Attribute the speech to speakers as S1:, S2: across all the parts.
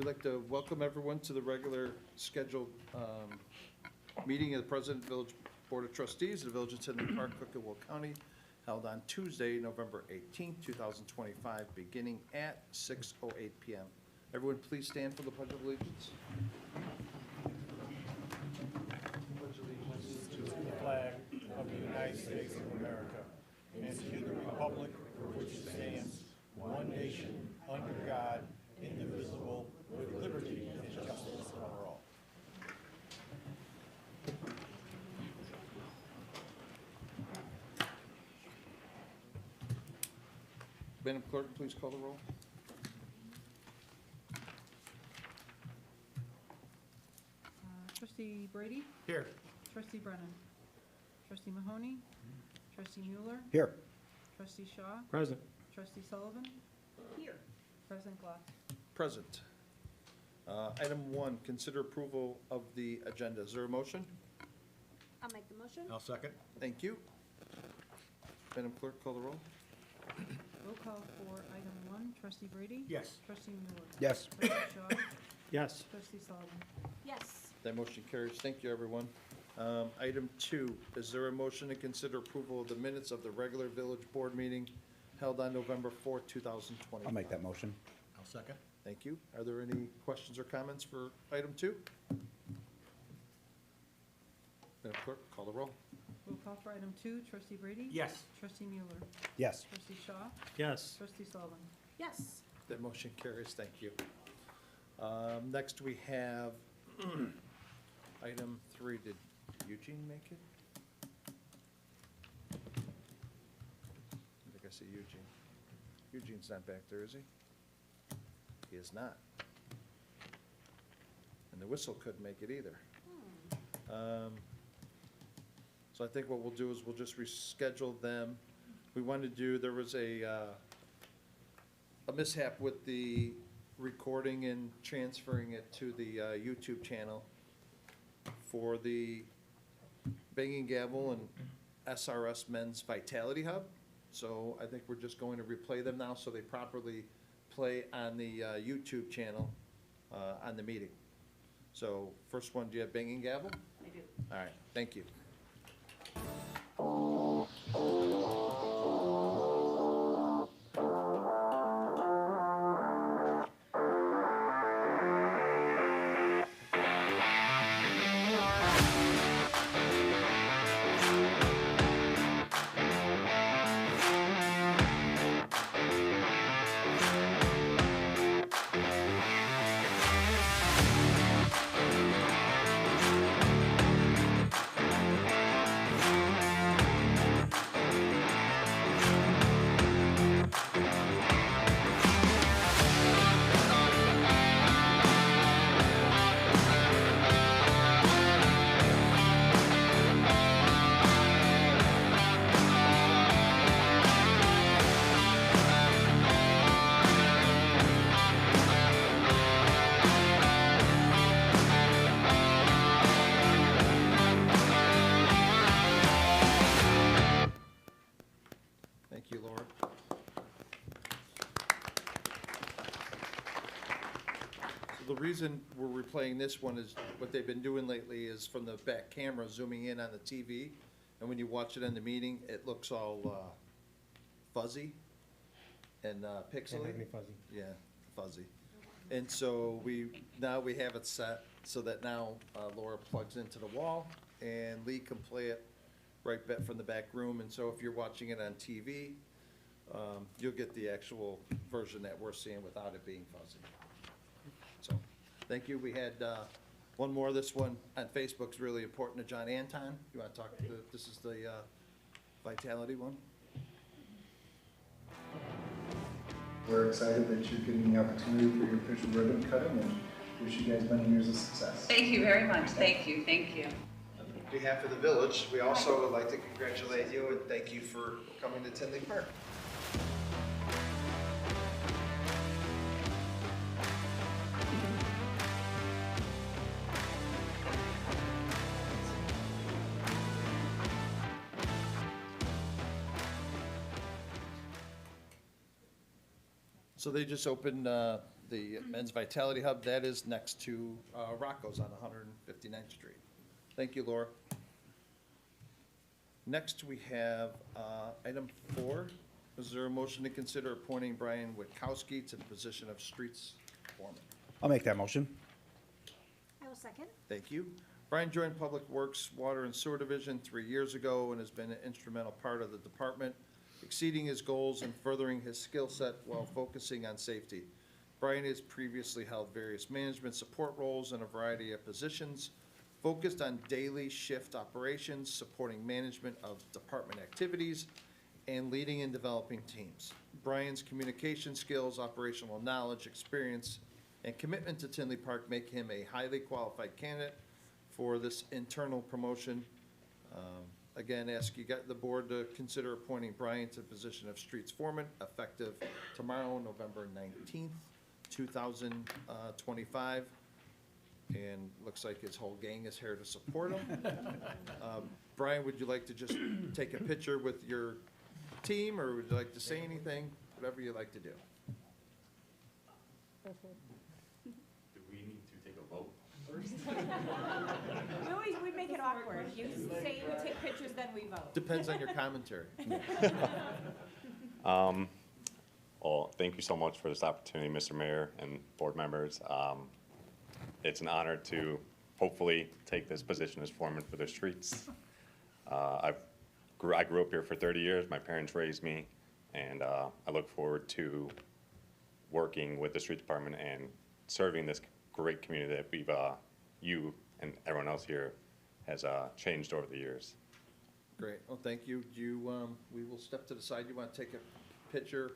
S1: We'd like to welcome everyone to the regular scheduled meeting of the President Village Board of Trustees of the Village of Tinley Park, Cook and Will County, held on Tuesday, November 18th, 2025, beginning at 6:08 p.m. Everyone, please stand for the Pledge of Allegiance.
S2: To the flag of the United States of America and to the republic for which it stands, one nation, under God, indivisible, with liberty and justice for all.
S1: Madam Clerk, please call the roll.
S3: Trustee Brady?
S2: Here.
S3: Trustee Brennan? Trustee Mahoney? Trustee Mueller?
S2: Here.
S3: Trustee Shaw?
S2: Present.
S3: Trustee Sullivan? Here. President Glock?
S1: Present. Item 1, consider approval of the agenda. Is there a motion?
S4: I'll make the motion.
S2: I'll second.
S1: Thank you. Madam Clerk, call the roll.
S3: Roll call for item 1, Trustee Brady?
S2: Yes.
S3: Trustee Mueller?
S2: Yes.
S3: Trustee Shaw?
S2: Yes.
S3: Trustee Sullivan?
S4: Yes.
S1: That motion carries. Thank you, everyone. Item 2, is there a motion to consider approval of the minutes of the regular village board meeting held on November 4th, 2020?
S5: I'll make that motion.
S2: I'll second.
S1: Thank you. Are there any questions or comments for item 2? Madam Clerk, call the roll.
S3: Roll call for item 2, Trustee Brady?
S2: Yes.
S3: Trustee Mueller?
S5: Yes.
S3: Trustee Shaw?
S2: Yes.
S3: Trustee Sullivan?
S4: Yes.
S1: That motion carries. Thank you. Next, we have item 3. Did Eugene make it? I think I see Eugene. Eugene's not back there, is he? He is not. And the whistle couldn't make it either. So I think what we'll do is we'll just reschedule them. We wanted to do, there was a mishap with the recording and transferring it to the YouTube channel for the Banging Gavel and SRS Men's Vitality Hub. So I think we're just going to replay them now so they properly play on the YouTube channel on the meeting. So first one, do you have Banging Gavel?
S4: I do.
S1: All right, thank you. Thank you, Laura. So the reason we're replaying this one is what they've been doing lately is from the back camera zooming in on the TV. And when you watch it in the meeting, it looks all fuzzy and pixely.
S2: fuzzy.
S1: Yeah, fuzzy. And so now we have it set so that now Laura plugs into the wall and Lee can play it right back from the back room. And so if you're watching it on TV, you'll get the actual version that we're seeing without it being fuzzy. So, thank you. We had one more. This one on Facebook's really important to John Anton. You want to talk to, this is the Vitality one?
S6: We're excited that you're getting the opportunity for your official ribbon cutting and wish you guys many years of success.
S7: Thank you very much. Thank you. Thank you.
S1: On behalf of the village, we also would like to congratulate you and thank you for coming to Tinley Park. So they just opened the Men's Vitality Hub. That is next to Rocco's on 159th Street. Thank you, Laura. Next, we have item 4. Is there a motion to consider appointing Brian Witkowski to the position of streets foreman?
S5: I'll make that motion.
S4: I will second.
S1: Thank you. Brian joined Public Works, Water and Sewer Division 3 years ago and has been an instrumental part of the department, exceeding his goals and furthering his skill set while focusing on safety. Brian has previously held various management support roles in a variety of positions, focused on daily shift operations, supporting management of department activities, and leading and developing teams. Brian's communication skills, operational knowledge, experience, and commitment to Tinley Park make him a highly qualified candidate for this internal promotion. Again, ask you got the board to consider appointing Brian to the position of streets foreman effective tomorrow, November 19th, 2025. And looks like his whole gang is here to support him. Brian, would you like to just take a picture with your team, or would you like to say anything? Whatever you'd like to do.
S8: Do we need to take a vote first?
S4: We make it awkward. You say we take pictures, then we vote.
S1: Depends on your commentary.
S8: Well, thank you so much for this opportunity, Mr. Mayor and board members. It's an honor to hopefully take this position as foreman for the streets. I grew up here for 30 years. My parents raised me, and I look forward to working with the street department and serving this great community that we've, you and everyone else here has changed over the years.
S1: Great. Well, thank you. We will step to the side. You want to take a picture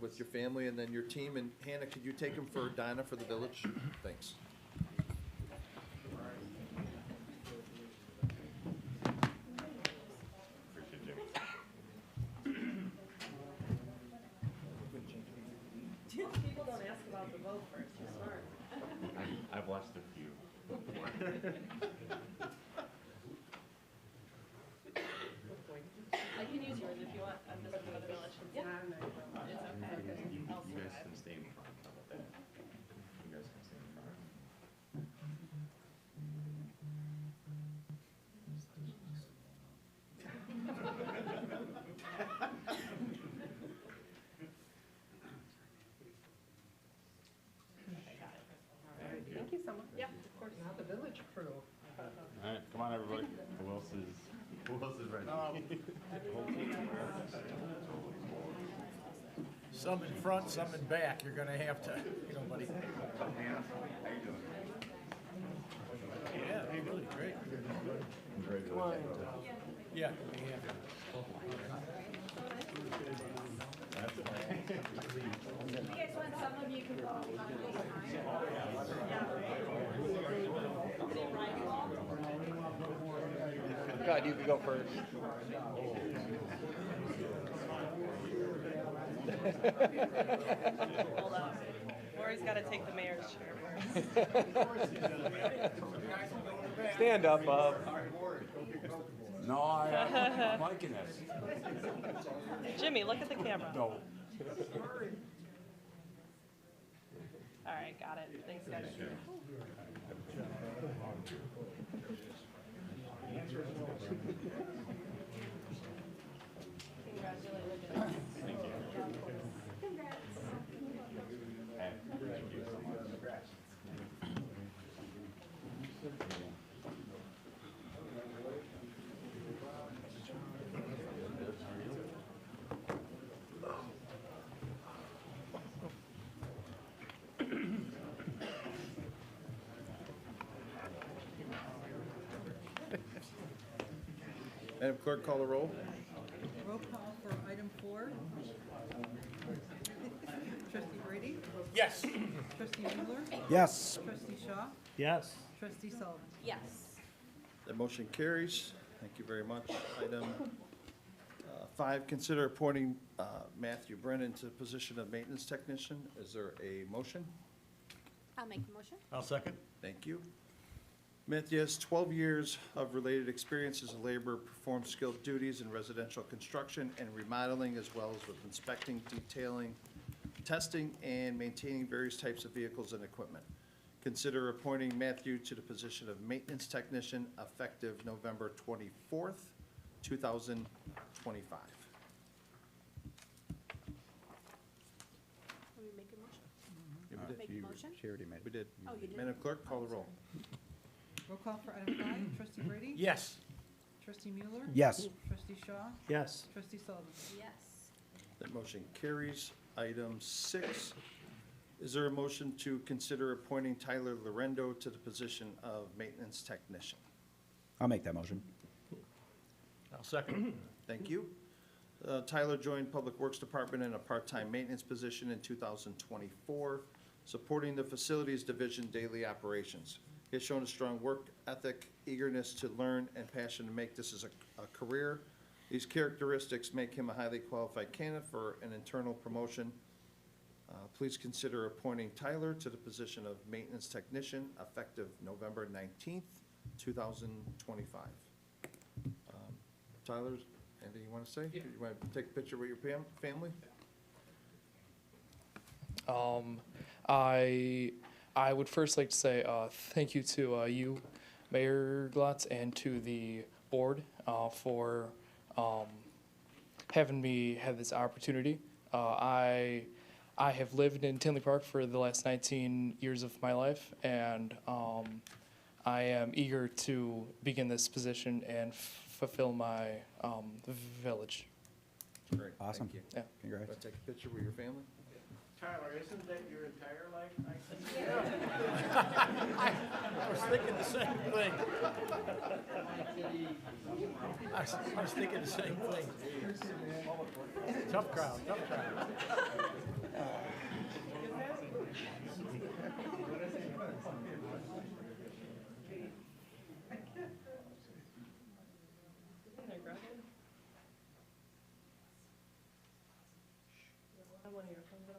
S1: with your family and then your team? And Hannah, could you take them for Donna for the village? Thanks.
S8: Appreciate you.
S3: People don't ask about the vote first, you're smart.
S8: I've watched a few.
S9: I can use yours if you want. I'm just for the village. Yeah. It's okay.
S8: You
S9: I'll
S8: guys
S9: survive.
S8: can stay in front. How about that? You guys can stay in front.
S9: Thank you so much. Yeah, of course. Now the village crew.
S8: All right, come on, everybody. Who else is ready?
S2: Some in front, some in back. You're gonna have to, buddy. Yeah, really great. Come on. Yeah.
S4: You guys want some of you can go on
S5: God, you can go first.
S9: Hold on. Lori's got to take the mayor's chair first.
S5: Stand up, Bob.
S10: No, I'm liking this.
S9: Jimmy, look at the camera.
S10: No.
S9: All right, got it. Thanks, guys. Congratulations.
S8: Thank you. Thank you so much.
S1: Madam Clerk, call the roll.
S3: Roll call for item 4. Trustee Brady?
S2: Yes.
S3: Trustee Mueller?
S5: Yes.
S3: Trustee Shaw?
S2: Yes.
S3: Trustee Sullivan?
S4: Yes.
S1: That motion carries. Thank you very much. Item 5, consider appointing Matthew Brennan to the position of maintenance technician. Is there a motion?
S4: I'll make the motion.
S2: I'll second.
S1: Thank you. Matthew has 12 years of related experience as a laborer, performed skilled duties in residential construction and remodeling, as well as with inspecting, detailing, testing and maintaining various types of vehicles and equipment. Consider appointing Matthew to the position of maintenance technician effective November 24th, 2025.
S4: Let me make a motion.
S1: Yeah, we did.
S4: Make a motion?
S5: She already made
S1: We
S5: it.
S1: did.
S4: Oh, you did?
S1: Madam Clerk, call the roll.
S3: Roll call for item 5, trustee Brady?
S2: Yes.
S3: Trustee Mueller?
S5: Yes.
S3: Trustee Shaw?
S2: Yes.
S3: Trustee Sullivan?
S4: Yes.
S1: That motion carries. Item 6, is there a motion to consider appointing Tyler Lorendo to the position of maintenance technician?
S5: I'll make that motion.
S2: I'll second.
S1: Thank you. Tyler joined Public Works Department in a part-time maintenance position in 2024, supporting the Facilities Division daily operations. He has shown a strong work ethic, eagerness to learn, and passion to make this as a career. These characteristics make him a highly qualified candidate for an internal promotion. Please consider appointing Tyler to the position of maintenance technician effective November 19th, 2025. Tyler, anything you want to say? You want to take a picture with your family?
S11: I would first like to say thank you to you, Mayor Glotz, and to the board for having me have this opportunity. I have lived in Tinley Park for the last 19 years of my life, and I am eager to begin this position and fulfill my village.
S1: Great.
S5: Awesome.
S1: Thank you.
S11: Yeah.
S5: Congrats.
S1: Want to take a picture with your family?
S2: Tyler, isn't that your entire life? I was thinking the same thing. I was thinking the same thing. Tough crowd, tough crowd.
S9: I want to hear from them.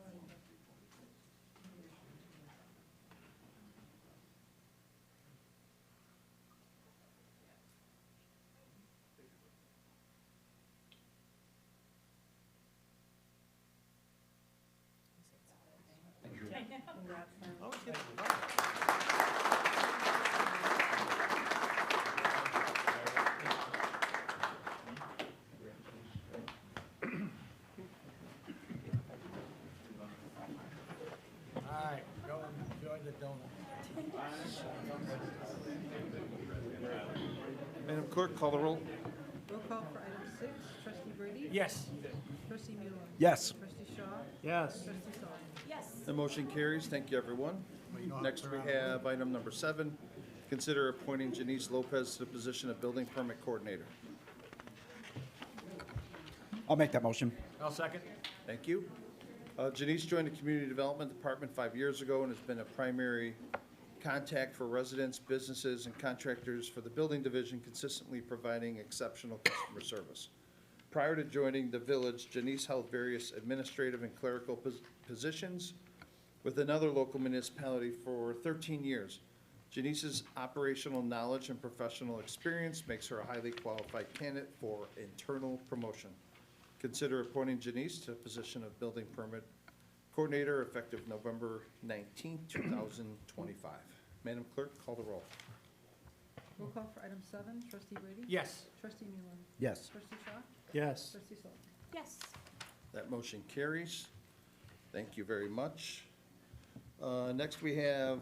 S2: All right, go and enjoy the donut.
S1: Madam Clerk, call the roll.
S3: Roll call for item 6, trustee Brady?
S2: Yes.
S3: Trustee Mueller?
S5: Yes.
S3: Trustee Shaw?
S2: Yes.
S3: Trustee Sullivan?
S4: Yes.
S1: The motion carries. Thank you, everyone. Next, we have item number 7. Consider appointing Janice Lopez to the position of Building Permit Coordinator.
S5: I'll make that motion.
S2: I'll second.
S1: Thank you. Janice joined the Community Development Department 5 years ago and has been a primary contact for residents, businesses, and contractors for the Building Division, consistently providing exceptional customer service. Prior to joining the village, Janice held various administrative and clerical positions with another local municipality for 13 years. Janice's operational knowledge and professional experience makes her a highly qualified candidate for internal promotion. Consider appointing Janice to the position of Building Permit Coordinator effective November 19th, 2025. Madam Clerk, call the roll.
S3: Roll call for item 7, trustee Brady?
S2: Yes.
S3: Trustee Mueller?
S5: Yes.
S3: Trustee Shaw?
S2: Yes.
S3: Trustee Sullivan?
S4: Yes.
S1: That motion carries. Thank you very much. Next, we have,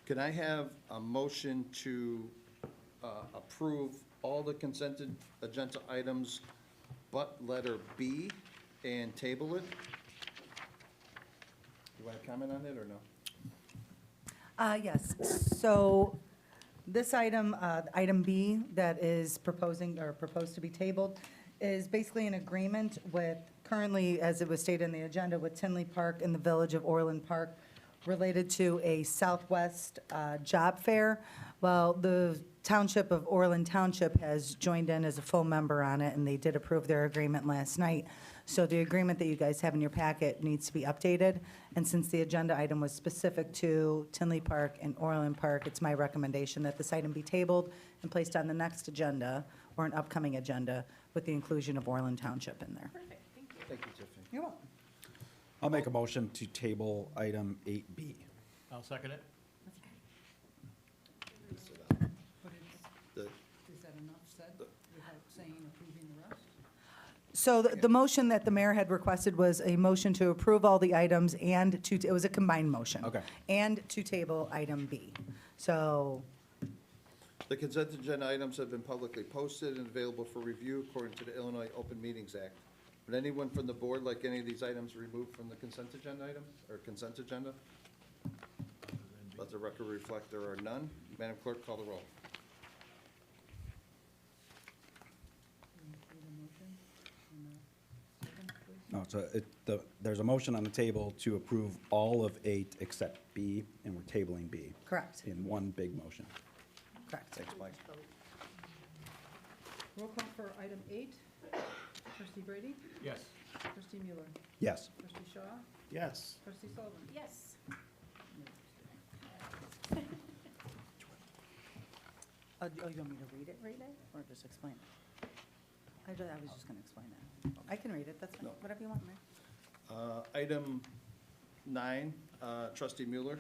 S1: can I have a motion to approve all the consented agenda items but letter B and table it? You want to comment on it or no?
S12: Yes, so this item, item B, that is proposed to be tabled, is basically an agreement with, currently, as it was stated in the agenda, with Tinley Park and the Village of Orland Park related to a Southwest job fair. Well, the Township of Orland Township has joined in as a full member on it, and they did approve their agreement last night. So the agreement that you guys have in your packet needs to be updated, and since the agenda item was specific to Tinley Park and Orland Park, it's my recommendation that this item be tabled and placed on the next agenda, or an upcoming agenda, with the inclusion of Orland Township in there.
S4: Perfect, thank you.
S1: Thank you, Tiffany.
S12: You're welcome.
S5: I'll make a motion to table item 8B.
S2: I'll second it.
S3: But
S1: The-
S3: is that enough said without saying approving the rest?
S12: So the motion that the mayor had requested was a motion to approve all the items and to, it was a combined motion.
S5: Okay.
S12: And to table item B. So,
S1: The consent agenda items have been publicly posted and available for review according to the Illinois Open Meetings Act. Would anyone from the board like any of these items removed from the consent agenda item, or consent agenda? Let the record reflect there are none. Madam Clerk, call the roll.
S5: No, so there's a motion on the table to approve all of 8 except B, and we're tabling B
S12: correct,
S5: in one big motion.
S12: correct.
S1: Thanks, Mike.
S3: Roll call for item 8. Trustee Brady?
S2: Yes.
S3: Trustee Mueller?
S5: Yes.
S3: Trustee Shaw?
S2: Yes.
S3: Trustee Sullivan?
S4: Yes.
S12: Oh, you want me to read it right now, or just explain it? I was just gonna explain it. I can read it, that's fine,
S1: No.
S12: whatever you want, Mayor.
S1: Item 9, Trustee Mueller.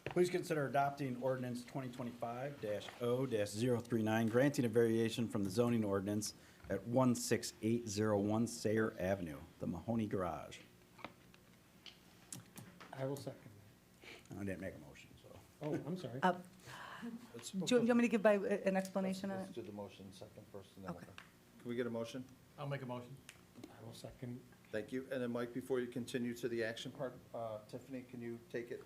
S5: Please consider adopting ordinance 2025-0-039, granting a variation from the zoning ordinance at 16801 Sayre Avenue, the Mahoney Garage.
S2: I will second.
S5: I didn't make a motion, so.
S2: Oh, I'm sorry.
S1: Let's-
S12: Do you want me to give by an explanation on
S1: Let's
S12: it?
S1: do the motion second first, and then we'll
S12: Okay.
S1: go. Can we get a motion?
S2: I'll make a motion. I will second.
S1: Thank you. And then, Mike, before you continue to the action part, Tiffany, can you take it?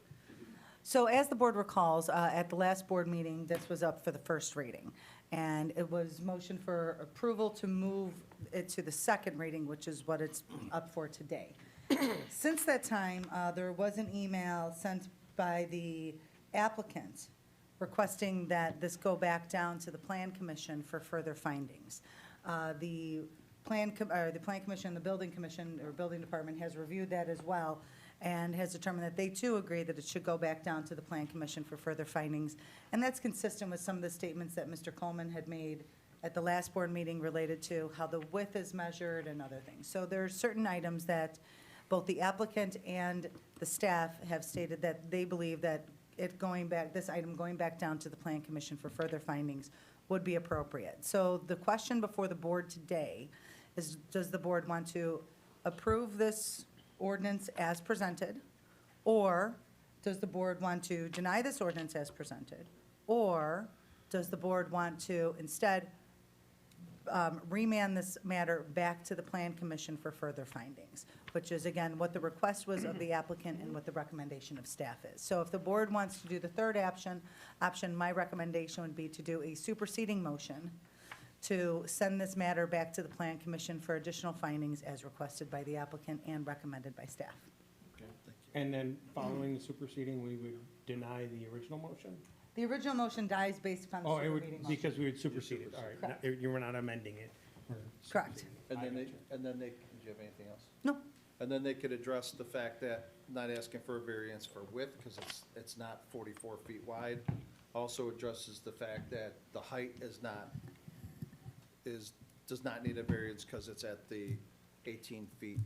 S12: So as the board recalls, at the last board meeting, this was up for the first reading. And it was motion for approval to move it to the second reading, which is what it's up for today. Since that time, there was an email sent by the applicant requesting that this go back down to the Plan Commission for further findings. The Plan Commission, the Building Commission, or Building Department has reviewed that as well and has determined that they too agree that it should go back down to the Plan Commission for further findings. And that's consistent with some of the statements that Mr. Coleman had made at the last board meeting related to how the width is measured and other things. So there are certain items that both the applicant and the staff have stated that they believe that this item going back down to the Plan Commission for further findings would be appropriate. So the question before the board today is, does the board want to approve this ordinance as presented? Or does the board want to deny this ordinance as presented? Or does the board want to instead remand this matter back to the Plan Commission for further findings, which is, again, what the request was of the applicant and what the recommendation of staff is. So if the board wants to do the third option, my recommendation would be to do a superseding motion to send this matter back to the Plan Commission for additional findings as requested by the applicant and recommended by staff.
S2: And then following the superseding, we would deny the original motion?
S12: The original motion dies based upon the
S2: Oh, it
S12: superseding
S2: would,
S12: motion.
S2: because we would supersede it, all right.
S12: Correct.
S2: You were not amending it.
S12: Correct.
S1: And then they, do you have anything else?
S12: No,
S1: And then they could address the fact that not asking for a variance for width, because it's not 44 feet wide. Also addresses the fact that the height does not need a variance because it's at the 18 feet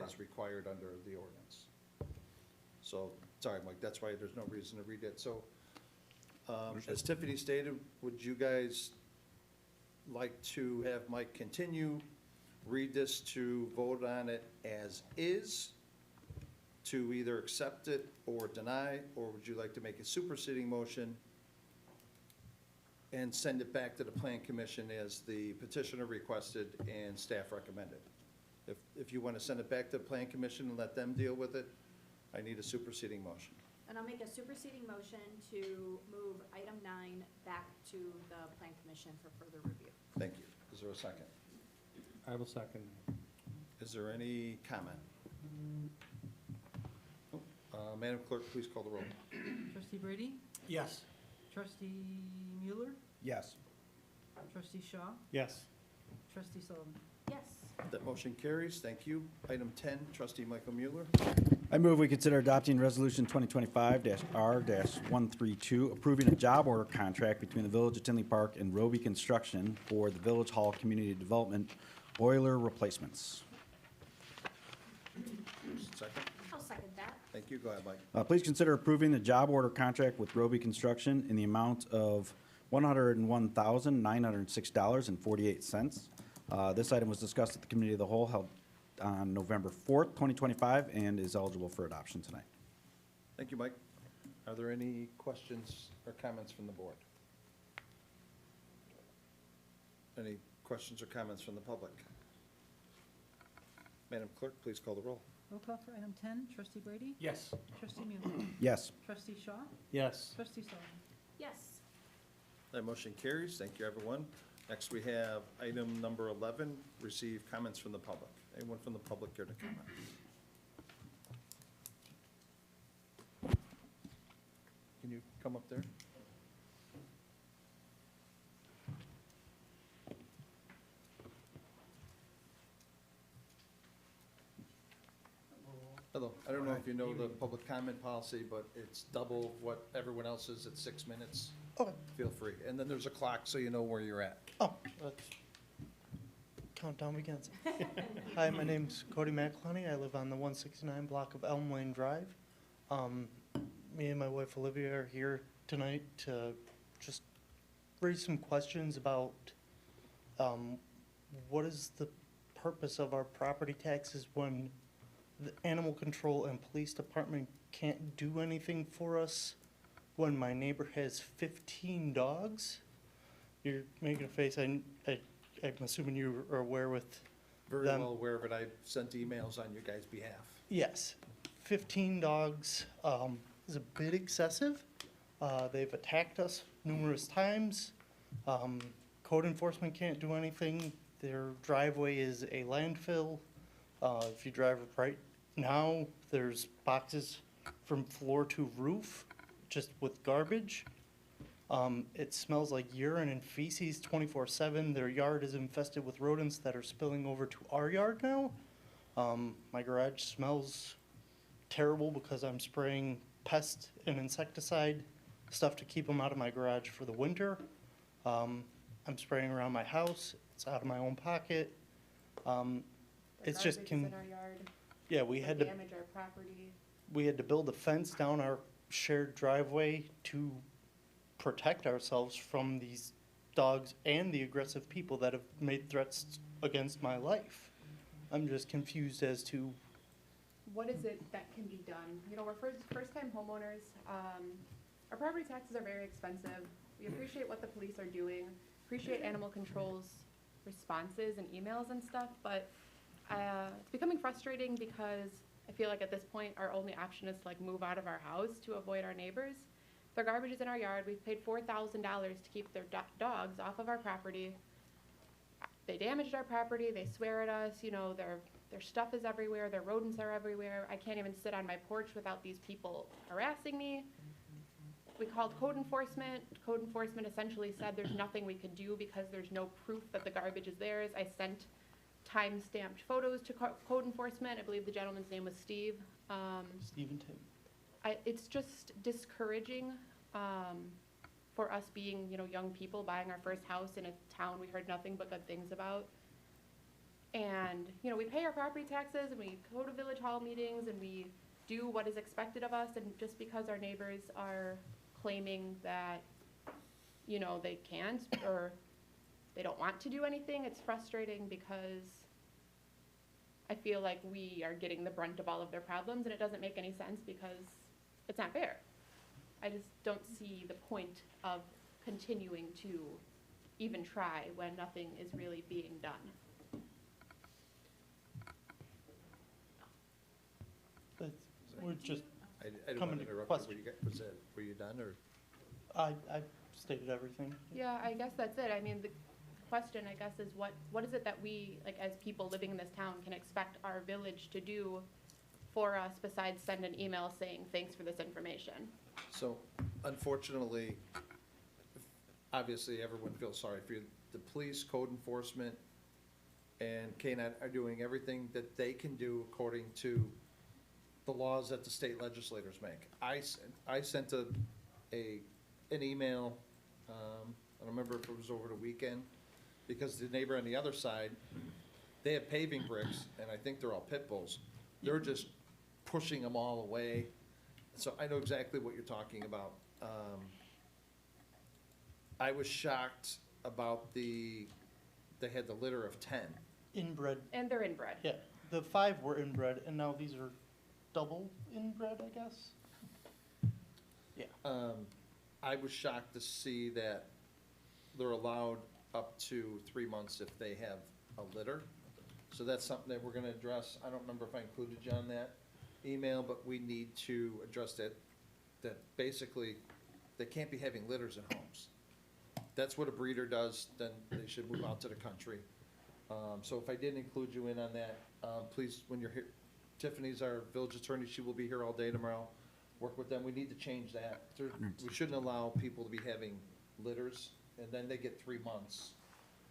S1: as required under the ordinance. So, sorry, Mike, that's why there's no reason to read it. So, as Tiffany stated, would you guys like to have Mike continue, read this to vote on it as is, to either accept it or deny, or would you like to make a superseding motion and send it back to the Plan Commission as the petitioner requested and staff recommended? If you want to send it back to the Plan Commission and let them deal with it, I need a superseding motion.
S4: And I'll make a superseding motion to move item 9 back to the Plan Commission for further review.
S1: Thank you. Is there a second?
S2: I will second.
S1: Is there any comment? Madam Clerk, please call the roll.
S3: Trustee Brady?
S2: Yes.
S3: Trustee Mueller?
S5: Yes.
S3: Trustee Shaw?
S2: Yes.
S3: Trustee Sullivan?
S4: Yes.
S1: That motion carries. Thank you. Item 10, Trustee Michael Mueller.
S5: I move we consider adopting Resolution 2025-R-132, approving a job order contract between the Village of Tinley Park and Roby Construction for the Village Hall Community Development boiler replacements.
S1: second?
S4: I'll second that.
S1: Thank you. Go ahead, Mike.
S5: Please consider approving the job order contract with Roby Construction in the amount of $101,906.48. This item was discussed at the Committee of the Whole held on November 4th, 2025, and is eligible for adoption tonight.
S1: Thank you, Mike. Are there any questions or comments from the board? Any questions or comments from the public? Madam Clerk, please call the roll.
S3: Roll call for item 10, trustee Brady?
S2: Yes.
S3: Trustee Musil?
S5: Yes.
S3: Trustee Shaw?
S2: Yes.
S3: Trustee Sullivan?
S4: Yes.
S1: That motion carries. Thank you, everyone. Next, we have item number 11, receive comments from the public. Anyone from the public care to comment? Can you come up there? Hello. I don't know if you know the public comment policy, but it's double what everyone else is at 6 minutes.
S13: Okay.
S1: Feel free. And then there's a clock so you know where you're at.
S13: Oh, let's countdown begins. Hi, my name's Cody McClellan. I live on the 169 block of Elm Lane Drive. Me and my wife Olivia are here tonight to just raise some questions about what is the purpose of our property taxes when the animal control and police department can't do anything for us when my neighbor has 15 dogs? You're making a face. I'm assuming you are aware with
S1: Very
S13: them.
S1: well aware of it. I've sent emails on your guys' behalf.
S13: Yes, 15 dogs is a bit excessive. They've attacked us numerous times. Code enforcement can't do anything. Their driveway is a landfill. If you drive right now, there's boxes from floor to roof just with garbage. It smells like urine and feces 24/7. Their yard is infested with rodents that are spilling over to our yard now. My garage smells terrible because I'm spraying pest and insecticide stuff to keep them out of my garage for the winter. I'm spraying around my house. It's out of my own pocket. It's just
S9: in our yard.
S13: yeah, we had to
S9: Damage our property.
S13: we had to build a fence down our shared driveway to protect ourselves from these dogs and the aggressive people that have made threats against my life. I'm just confused as to
S14: What is it that can be done? You know, we're first-time homeowners. Our property taxes are very expensive. We appreciate what the police are doing, appreciate animal control's responses and emails and stuff, but it's becoming frustrating because I feel like at this point, our only option is to like move out of our house to avoid our neighbors. Their garbage is in our yard. We've paid $4,000 to keep their dogs off of our property. They damaged our property. They swear at us. You know, their stuff is everywhere. Their rodents are everywhere. I can't even sit on my porch without these people harassing me. We called code enforcement. Code enforcement essentially said there's nothing we could do because there's no proof that the garbage is theirs. I sent time-stamped photos to code enforcement. I believe the gentleman's name was Steve.
S13: Stephen Tim.
S14: It's just discouraging for us being, you know, young people buying our first house in a town we heard nothing but good things about. And, you know, we pay our property taxes and we go to village hall meetings and we do what is expected of us. And just because our neighbors are claiming that, you know, they can't or they don't want to do anything, it's frustrating because I feel like we are getting the brunt of all of their problems and it doesn't make any sense because it's not fair. I just don't see the point of continuing to even try when nothing is really being done.
S13: We're just
S1: I didn't
S13: coming
S1: want to
S13: to
S1: interrupt
S13: question.
S1: you. Were you done, or?
S13: I stated everything.
S14: Yeah, I guess that's it. I mean, the question, I guess, is what is it that we, like, as people living in this town, can expect our village to do for us besides send an email saying, thanks for this information?
S1: So unfortunately, obviously, everyone feels sorry for you. The police, code enforcement, and K-9 are doing everything that they can do according to the laws that the state legislators make. I sent an email, I don't remember if it was over the weekend, because the neighbor on the other side, they have paving bricks, and I think they're all pit bulls. They're just pushing them all away. So I know exactly what you're talking about. I was shocked about they had the litter of 10.
S13: Inbred,
S14: And they're inbred.
S13: yeah, the 5 were inbred, and now these are double inbred, I guess? Yeah.
S1: I was shocked to see that they're allowed up to 3 months if they have a litter. So that's something that we're gonna address. I don't remember if I included you on that email, but we need to address that basically they can't be having litters in homes. That's what a breeder does, then they should move out to the country. So if I didn't include you in on that, please, when you're here, Tiffany's our village attorney, she will be here all day tomorrow. Work with them, we need to change that. We shouldn't allow people to be having litters, and then they get 3 months.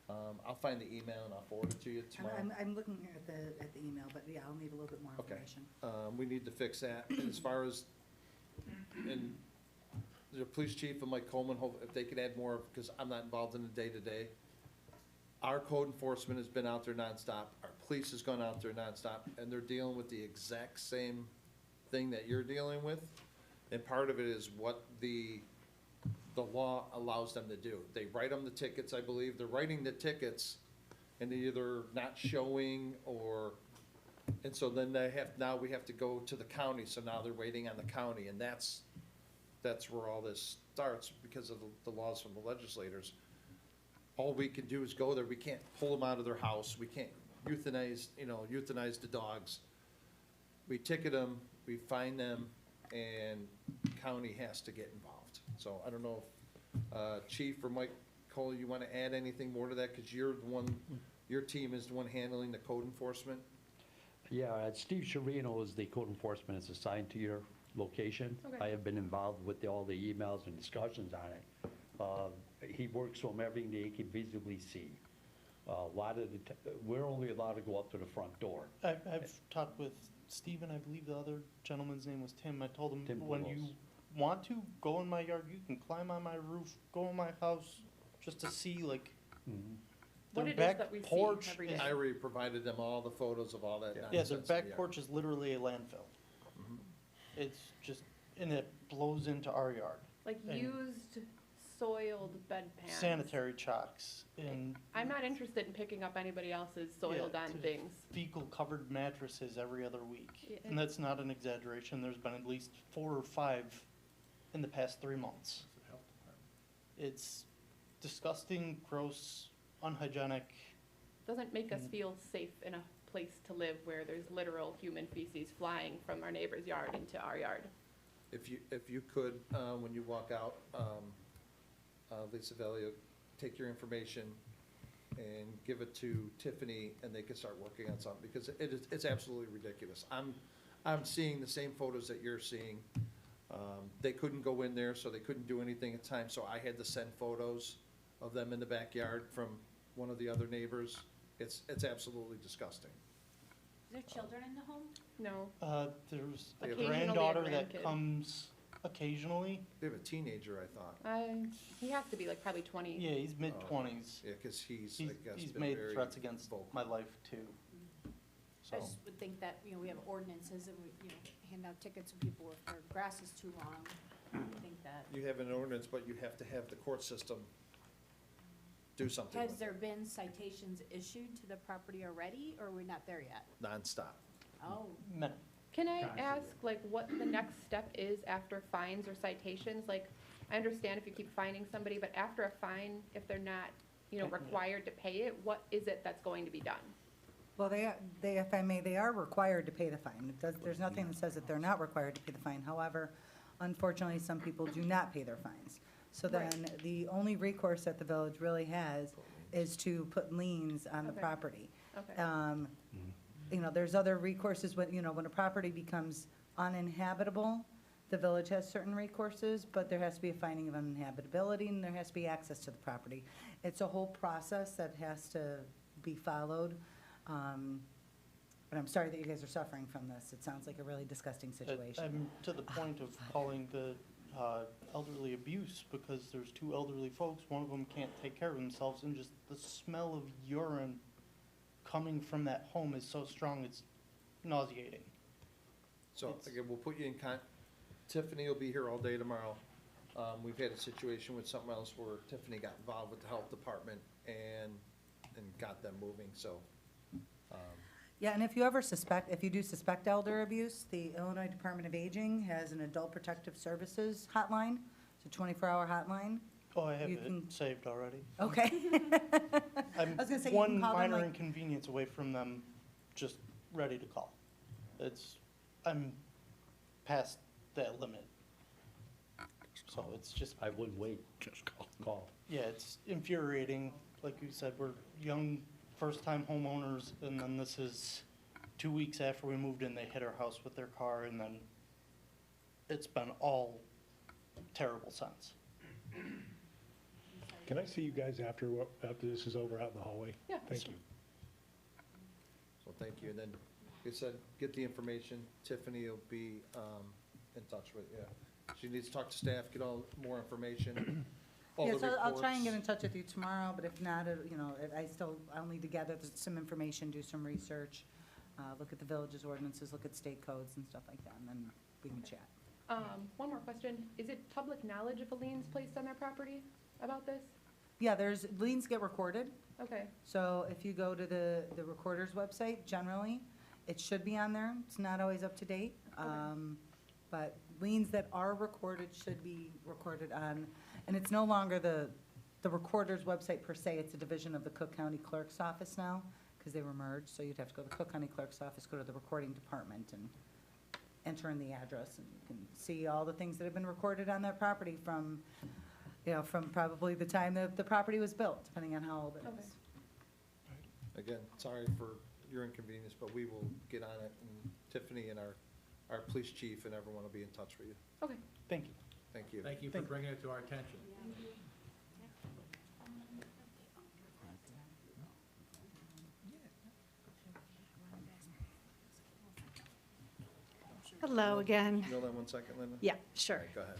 S1: I'll find the email and I'll forward it to you tomorrow.
S12: I'm looking here at the email, but yeah, I'll need a little bit more
S1: Okay.
S12: information.
S1: We need to fix that. And as far as, and the police chief and Mike Coleman, if they could add more, because I'm not involved in the day-to-day. Our code enforcement has been out there nonstop. Our police has gone out there nonstop, and they're dealing with the exact same thing that you're dealing with. And part of it is what the law allows them to do. They write them the tickets, I believe. They're writing the tickets, and they're either not showing or, and so then now we have to go to the county, so now they're waiting on the county, and that's where all this starts because of the laws from the legislators. All we can do is go there. We can't pull them out of their house. We can't euthanize the dogs. We ticket them, we fine them, and county has to get involved. So I don't know if Chief or Mike Cole, you want to add anything more to that? Because you're the one, your team is the one handling the code enforcement.
S15: Yeah, Steve Sharino is the code enforcement is assigned to your location.
S14: Okay.
S15: I have been involved with all the emails and discussions on it. He works from everything that he can visibly see. A lot of we're only allowed to go up to the front door.
S13: I've talked with Stephen, I believe the other gentleman's name was Tim. I told him,
S15: Tim
S13: when
S15: Poulos.
S13: you want to, go in my yard, you can climb on my roof, go in my house, just to see, like,
S14: What
S13: their
S14: it is
S13: back
S14: that we see
S13: porch
S14: every
S13: is-
S14: day.
S1: I already provided them all the photos of all that
S13: Yeah,
S1: nonsense.
S13: their back
S1: Yeah.
S13: porch is literally a landfill.
S1: Mhm.
S13: It's just, and it blows into our yard.
S14: Like
S13: And
S14: used soiled bedpans.
S13: sanitary chocks and
S14: I'm not interested in picking up anybody else's soiled
S13: Yeah,
S14: on
S13: to-
S14: things.
S13: fecal-covered mattresses every other week.
S14: Yeah,
S13: And that's not an exaggeration. There's been at least 4 or 5 in the past 3 months. It's disgusting, gross, unhygienic.
S14: Doesn't make us feel safe in a place to live where there's literal human feces flying from our neighbor's yard into our yard.
S1: If you could, when you walk out, Lisa Velio, take your information and give it to Tiffany, and they can start working on something, because it's absolutely ridiculous. I'm seeing the same photos that you're seeing. They couldn't go in there, so they couldn't do anything at times, so I had to send photos of them in the backyard from one of the other neighbors. It's absolutely disgusting.
S4: Is there children in the home?
S14: No.
S13: There's a
S14: Occasionally a
S13: granddaughter that
S14: grandkid.
S13: comes occasionally.
S1: They have a teenager, I thought.
S14: He has to be like probably 20.
S13: Yeah, he's mid-20s.
S1: Yeah, because he's, I guess,
S13: He's
S1: been
S13: made
S1: very
S13: threats against
S1: vocal.
S13: my life, too.
S4: I
S13: So,
S4: just would think that, we have ordinances and we, hand out tickets to people if their grass is too long. I think that,
S1: You have an ordinance, but you have to have the court system do something
S4: has
S1: with
S4: there
S1: it,
S4: been citations issued to the property already, or are we not there yet?
S1: nonstop.
S4: Oh,
S13: men.
S14: Can I ask, like, what the next step is after fines or citations? Like, I understand if you keep fining somebody, but after a fine, if they're not, required to pay it, what is it that's going to be done?
S12: Well, if I may, they are required to pay the fine. There's nothing that says that they're not required to pay the fine. However, unfortunately, some people do not pay their fines. So
S14: Right.
S12: then, the only recourse that the village really has is to put liens on the
S14: Okay.
S12: property.
S14: Okay.
S12: There's other recourses when a property becomes uninhabitable, the village has certain recourses, but there has to be a finding of uninhabitability, and there has to be access to the property. It's a whole process that has to be followed. But I'm sorry that you guys are suffering from this. It sounds like a really disgusting situation.
S13: I'm to the point of calling the elderly abuse, because there's 2 elderly folks, one of them can't take care of themselves, and just the smell of urine coming from that home is so strong, it's nauseating.
S1: So again, we'll put you in Tiffany will be here all day tomorrow. We've had a situation with something else where Tiffany got involved with the health department and got them moving, so.
S12: Yeah, and if you do suspect elder abuse, the Illinois Department of Aging has an Adult Protective Services hotline. It's a 24-hour hotline.
S13: Oh, I have
S12: You
S13: it
S12: can-
S13: saved already.
S12: Okay.
S13: I'm
S12: I was gonna say, you
S13: one
S12: can call them
S13: minor
S12: like,
S13: inconvenience away from them just ready to call. I'm past that limit. So it's just,
S15: I wouldn't wait. Just call.
S13: yeah, it's infuriating. Like you said, we're young, first-time homeowners, and then this is 2 weeks after we moved in, they hit our house with their car, and then it's been all terrible since.
S2: Can I see you guys after this is over out in the hallway?
S14: Yeah.
S2: Thank you.
S1: So thank you, and then, like I said, get the information, Tiffany will be, in touch with you. She needs to talk to staff, get all more information, all
S12: yeah,
S1: the
S12: so I'll try and get in
S1: reports.
S12: touch with you tomorrow, but if not, I'll need to gather some information, do some research, look at the village's ordinances, look at state codes and stuff like that, and then we can chat.
S14: One more question. Is it public knowledge if a lien's placed on their property about this?
S12: Yeah, liens get recorded.
S14: Okay.
S12: So if you go to the recorder's website, generally, it should be on there. It's not always up to date. But liens that are recorded should be recorded on, and it's no longer the recorder's website per se, it's a division of the Cook County Clerk's Office now, because they were merged, so you'd have to go to the Cook County Clerk's Office, go to the recording department, and enter in the address, and you can see all the things that have been recorded on that property from probably the time that the property was built, depending on how old it
S14: Okay.
S12: is.
S1: Again, sorry for your inconvenience, but we will get on it, and Tiffany and our police chief and everyone will be in touch with you.
S14: Okay.
S13: Thank you.
S1: Thank you.
S2: Thank you for bringing it to our attention.
S16: Hello again.
S1: You hold on 1 second, Linda?
S16: Yeah, sure.
S1: All right, go ahead.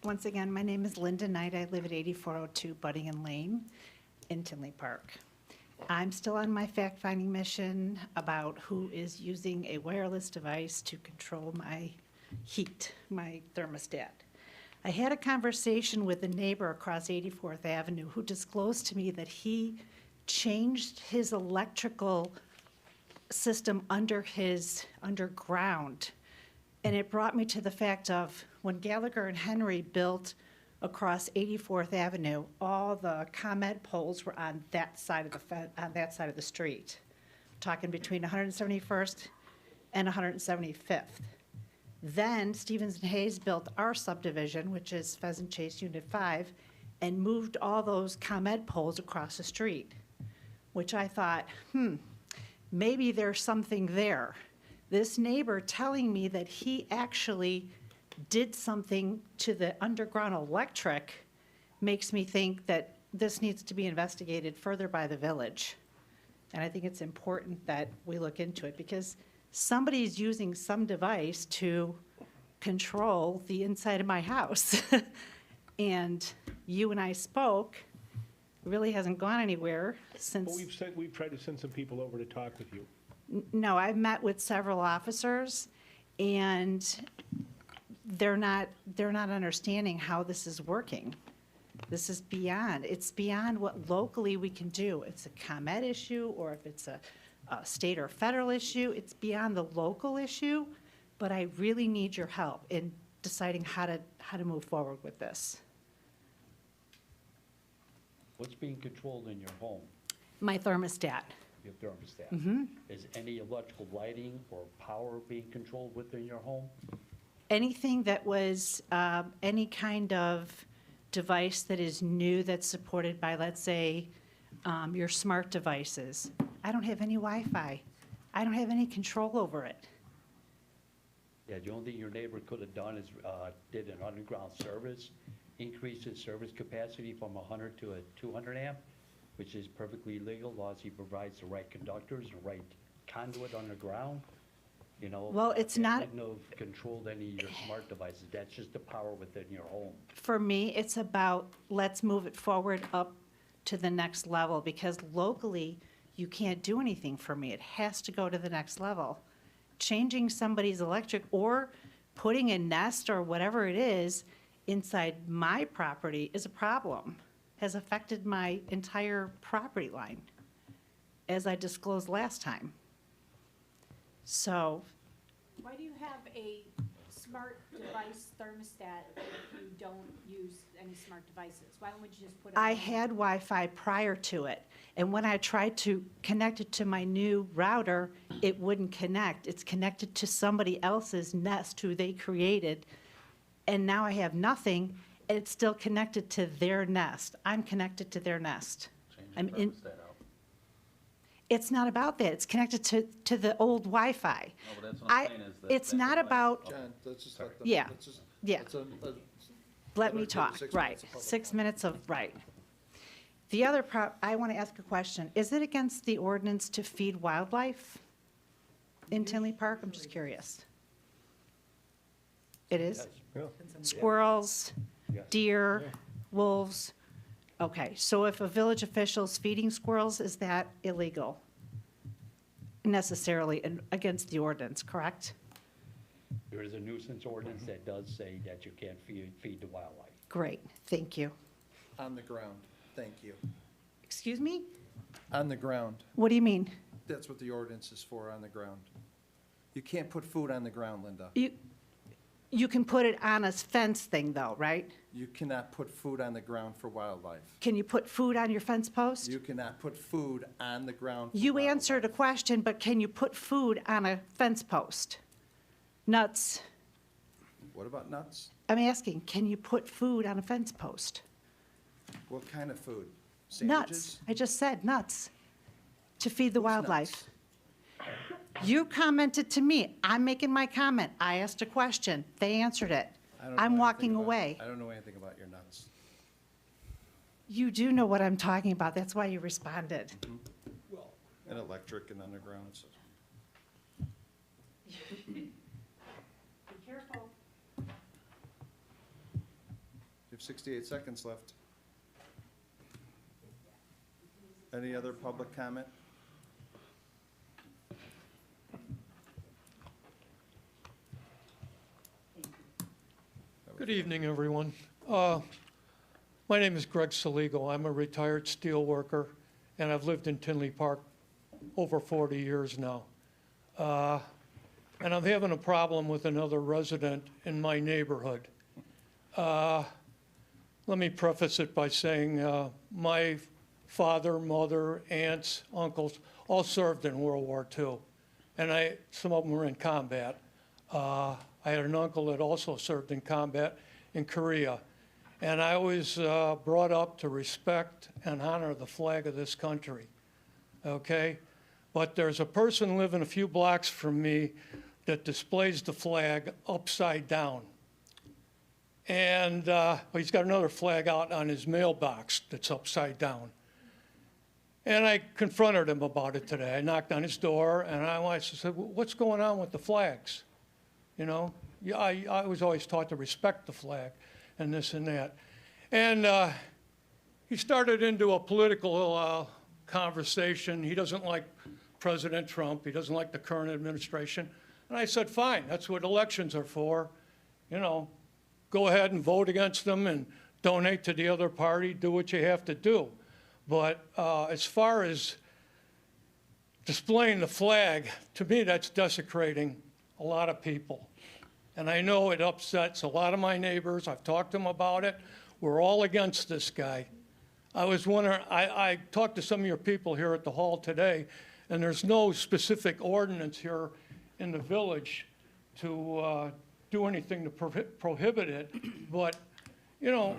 S16: Once again, my name is Linda Knight. I live at 8402 Buddingham Lane in Tinley Park. I'm still on my fact-finding mission about who is using a wireless device to control my heat, my thermostat. I had a conversation with a neighbor across 84th Avenue who disclosed to me that he changed his electrical system underground. And it brought me to the fact of when Gallagher and Henry built across 84th Avenue, all the ComEd poles were on that side of the street, talking between 171st and 175th. Then Stevens and Hayes built our subdivision, which is Pheasant Chase Unit 5, and moved all those ComEd poles across the street, which I thought, maybe there's something there. This neighbor telling me that he actually did something to the underground electric makes me think that this needs to be investigated further by the village. And I think it's important that we look into it because somebody's using some device to control the inside of my house. And you and I spoke, it really hasn't gone anywhere since.
S2: But we've tried to send some people over to talk with you.
S16: No, I've met with several officers, and they're not understanding how this is working. This is it's beyond what locally we can do. It's a ComEd issue, or if it's a state or federal issue, it's beyond the local issue, but I really need your help in deciding how to move forward with this.
S15: What's being controlled in your home,
S16: My thermostat.
S15: your thermostat?
S16: Mhm.
S15: Is any electrical lighting or power being controlled within your home?
S16: Anything that was any kind of device that is new that's supported by, let's say, your smart devices. I don't have any Wi-Fi. I don't have any control over it.
S15: Yeah, the only thing your neighbor could have done is did an underground service, increased his service capacity from 100 to a 200 amp, which is perfectly legal, as long as he provides the right conductors, the right conduit underground. You know,
S16: Well, it's not-
S15: Wouldn't have controlled any of your smart devices. That's just the power within your home.
S16: For me, it's about, let's move it forward up to the next level, because locally, you can't do anything for me. It has to go to the next level changing somebody's electric or putting a nest or whatever it is inside my property is a problem, has affected my entire property line, as I disclosed last time. So,
S4: Why do you have a smart device thermostat if you don't use any smart devices? Why don't you just put it?
S16: I
S4: on?
S16: had Wi-Fi prior to it, and when I tried to connect it to my new router, it wouldn't connect. It's connected to somebody else's Nest who they created, and now I have nothing, and it's still connected to their Nest. I'm connected to their Nest. It's not about that. It's connected to the old Wi-Fi.
S17: No, but that's what I'm saying is that.
S16: It's
S17: that
S16: not
S17: device-
S16: about,
S1: John, let's just let them.
S16: Yeah.
S1: let's just-
S16: Yeah.
S1: let's,
S16: let
S1: let
S16: me
S1: her give
S16: talk,
S1: 6
S16: right.
S1: minutes of public
S16: 6
S1: comment.
S16: minutes of, right. The other I want to ask a question. Is it against the ordinance to feed wildlife in Tinley Park? I'm just curious. It is? Squirrels,
S15: Yes.
S16: deer, wolves? Okay, so if a village official's feeding squirrels, is that illegal? Necessarily against the ordinance, correct?
S15: There is a nuisance ordinance that does say that you can't feed the wildlife.
S16: Great, thank you.
S1: On the ground, thank you.
S16: Excuse me?
S1: On the ground.
S16: What do you mean?
S1: That's what the ordinance is for, on the ground. You can't put food on the ground, Linda.
S16: You can put it on a fence thing though, right?
S1: You cannot put food on the ground for wildlife.
S16: Can you put food on your fence post?
S1: You cannot put food on the ground. for
S16: You
S1: wildlife.
S16: answered a question, but can you put food on a fence post? Nuts.
S1: What about nuts?
S16: I'm asking, can you put food on a fence post?
S1: What kind of food?
S16: Nuts.
S1: Sandwiches?
S16: I just said nuts to feed the
S1: Who's
S16: wildlife.
S1: nuts?
S16: You commented to me. I'm making my comment. I asked a question. They answered it.
S1: I don't know
S16: I'm
S1: anything
S16: walking
S1: about-
S16: away.
S1: I don't know anything about your nuts.
S16: You do know what I'm talking about. That's why you responded.
S1: And electric and underground. So.
S16: Be careful.
S1: You have 68 seconds left. Any other public comment?
S18: Good evening, everyone. My name is Greg Saligo. I'm a retired steel worker, and I've lived in Tinley Park over 40 years now. And I'm having a problem with another resident in my neighborhood. Let me preface it by saying my father, mother, aunts, uncles all served in World War II, and some of them were in combat. I had an uncle that also served in combat in Korea. And I was brought up to respect and honor the flag of this country, okay? But there's a person living a few blocks from me that displays the flag upside down. And he's got another flag out on his mailbox that's upside down. And I confronted him about it today. I knocked on his door, and I said, what's going on with the flags? You know, I was always taught to respect the flag and this and that. And he started into a political conversation. He doesn't like President Trump. He doesn't like the current administration. And I said, fine, that's what elections are for. You know, go ahead and vote against them and donate to the other party, do what you have to do. But as far as displaying the flag, to me, that's desecrating a lot of people. And I know it upsets a lot of my neighbors. I've talked to them about it. We're all against this guy. I was wondering, I talked to some of your people here at the hall today, and there's no specific ordinance here in the village to do anything to prohibit it. But, you know,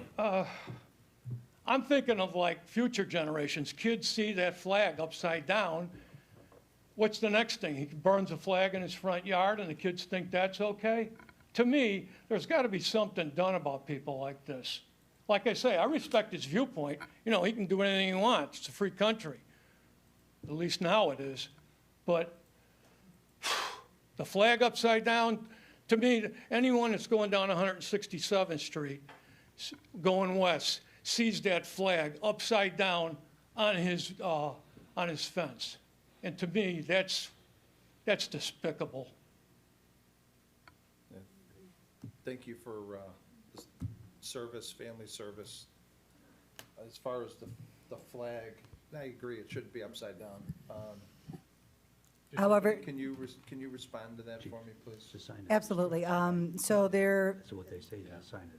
S18: I'm thinking of like future generations. Kids see that flag upside down. What's the next thing? He burns a flag in his front yard and the kids think that's okay? To me, there's got to be something done about people like this. Like I say, I respect his viewpoint. You know, he can do anything he wants. It's a free country. At least now it is. But the flag upside down, to me, anyone that's going down 167th Street, going west, sees that flag upside down on his fence. And to me, that's despicable.
S1: thank you for this service, family service. As far as the flag, I agree, it shouldn't be upside down.
S12: However-
S1: Can you respond to that for me, please?
S12: Absolutely. So there,
S15: That's what they say, sign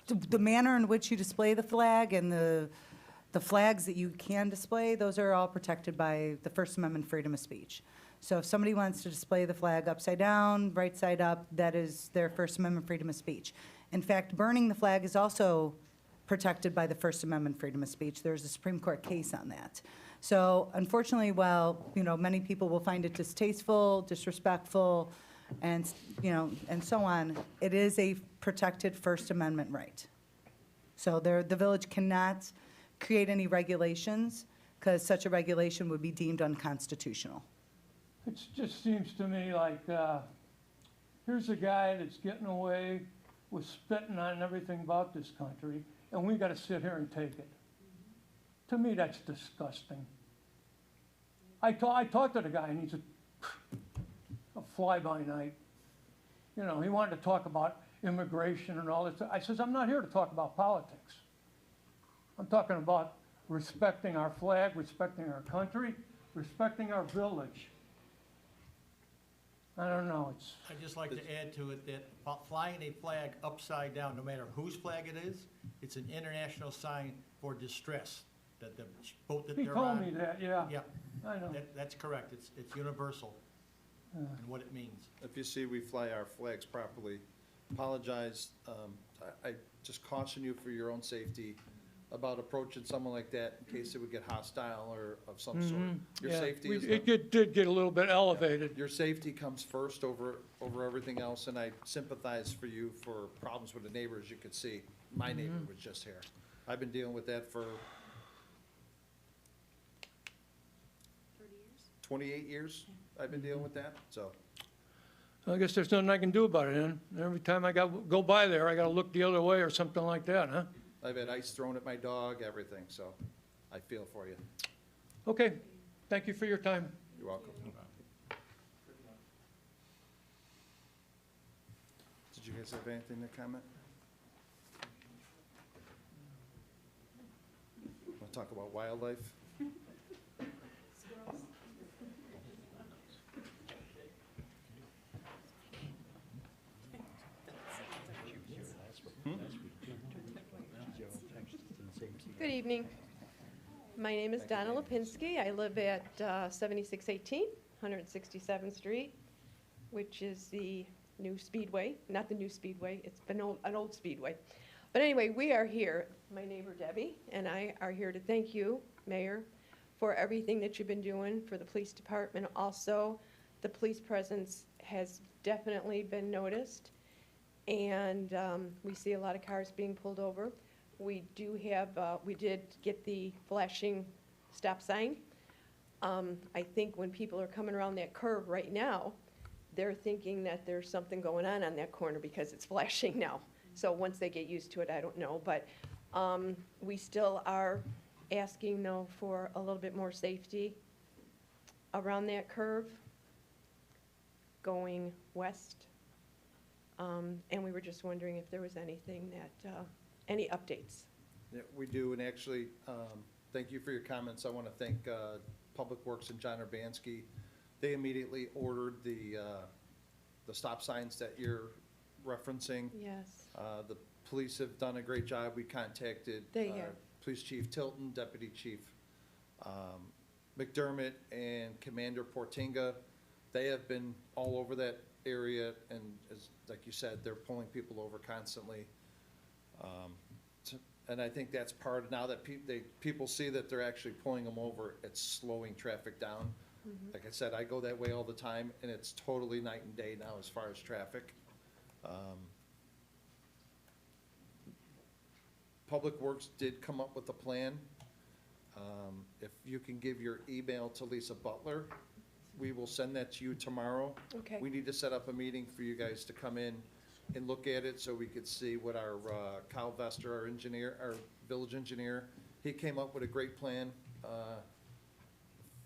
S15: it.
S12: the manner in which you display the flag and the flags that you can display, those are all protected by the First Amendment freedom of speech. So if somebody wants to display the flag upside down, right side up, that is their First Amendment freedom of speech. In fact, burning the flag is also protected by the First Amendment freedom of speech. There's a Supreme Court case on that. So unfortunately, while, many people will find it distasteful, disrespectful, and, and so on, it is a protected First Amendment right. So the village cannot create any regulations, because such a regulation would be deemed unconstitutional.
S18: It just seems to me like, here's a guy that's getting away with spitting on everything about this country, and we gotta sit here and take it. To me, that's disgusting. I talked to the guy, and he's a fly-by-night. He wanted to talk about immigration and all this. I says, I'm not here to talk about politics. I'm talking about respecting our flag, respecting our country, respecting our village. I don't know,
S2: I'd just like to add to it that flying a flag upside down, no matter whose flag it is, it's an international sign for distress, that the boat that
S18: he
S2: they're on.
S18: told me that, yeah.
S2: Yeah,
S18: I know.
S2: that's correct. It's universal in what it means.
S1: If you see we fly our flags properly, apologize. I just caution you for your own safety about approaching someone like that in case it would get hostile or of some sort. Your
S18: Yeah,
S1: safety is.
S18: it did get a little bit elevated.
S1: Your safety comes first over everything else, and I sympathize for you for problems with the neighbors you could see. My neighbor was just here. I've been dealing with that for 28 years. I've been dealing with that, so.
S18: I guess there's nothing I can do about it, then. Every time I go by there, I gotta look the other way or something like that, huh?
S1: I've had ice thrown at my dog, everything, so I feel for you.
S18: Okay, thank you for your time.
S1: You're welcome. Did you guys have anything to comment? Want to talk about wildlife?
S9: Good evening. My name is Donna Lipinski. I live at 7618 167th Street, which is the new Speedway. Not the new Speedway, it's been an old Speedway. But anyway, we are here, my neighbor Debbie and I are here to thank you, Mayor, for everything that you've been doing for the police department. Also, the police presence has definitely been noticed, and we see a lot of cars being pulled over. We do have, we did get the flashing stop sign. I think when people are coming around that curve right now, they're thinking that there's something going on that corner because it's flashing now. So once they get used to it, I don't know. But we still are asking, though, for a little bit more safety around that curve going west. And we were just wondering if there was anything that, any updates?
S1: Yeah, we do, and actually, thank you for your comments. I want to thank Public Works and John Urbanski. They immediately ordered the stop signs that you're referencing.
S9: Yes.
S1: The police have done a great job. We contacted
S9: They have.
S1: Police Chief Tilton, Deputy Chief McDermott, and Commander Portinga. They have been all over that area, and as like you said, they're pulling people over constantly. And I think that's part of, now that people see that they're actually pulling them over, it's slowing traffic down. Like I said, I go that way all the time, and it's totally night and day now as far as traffic. Public Works did come up with a plan. If you can give your email to Lisa Butler, we will send that to you tomorrow.
S9: Okay.
S1: We need to set up a meeting for you guys to come in and look at it so we could see what our Kyle Vester, our engineer, our village engineer, he came up with a great plan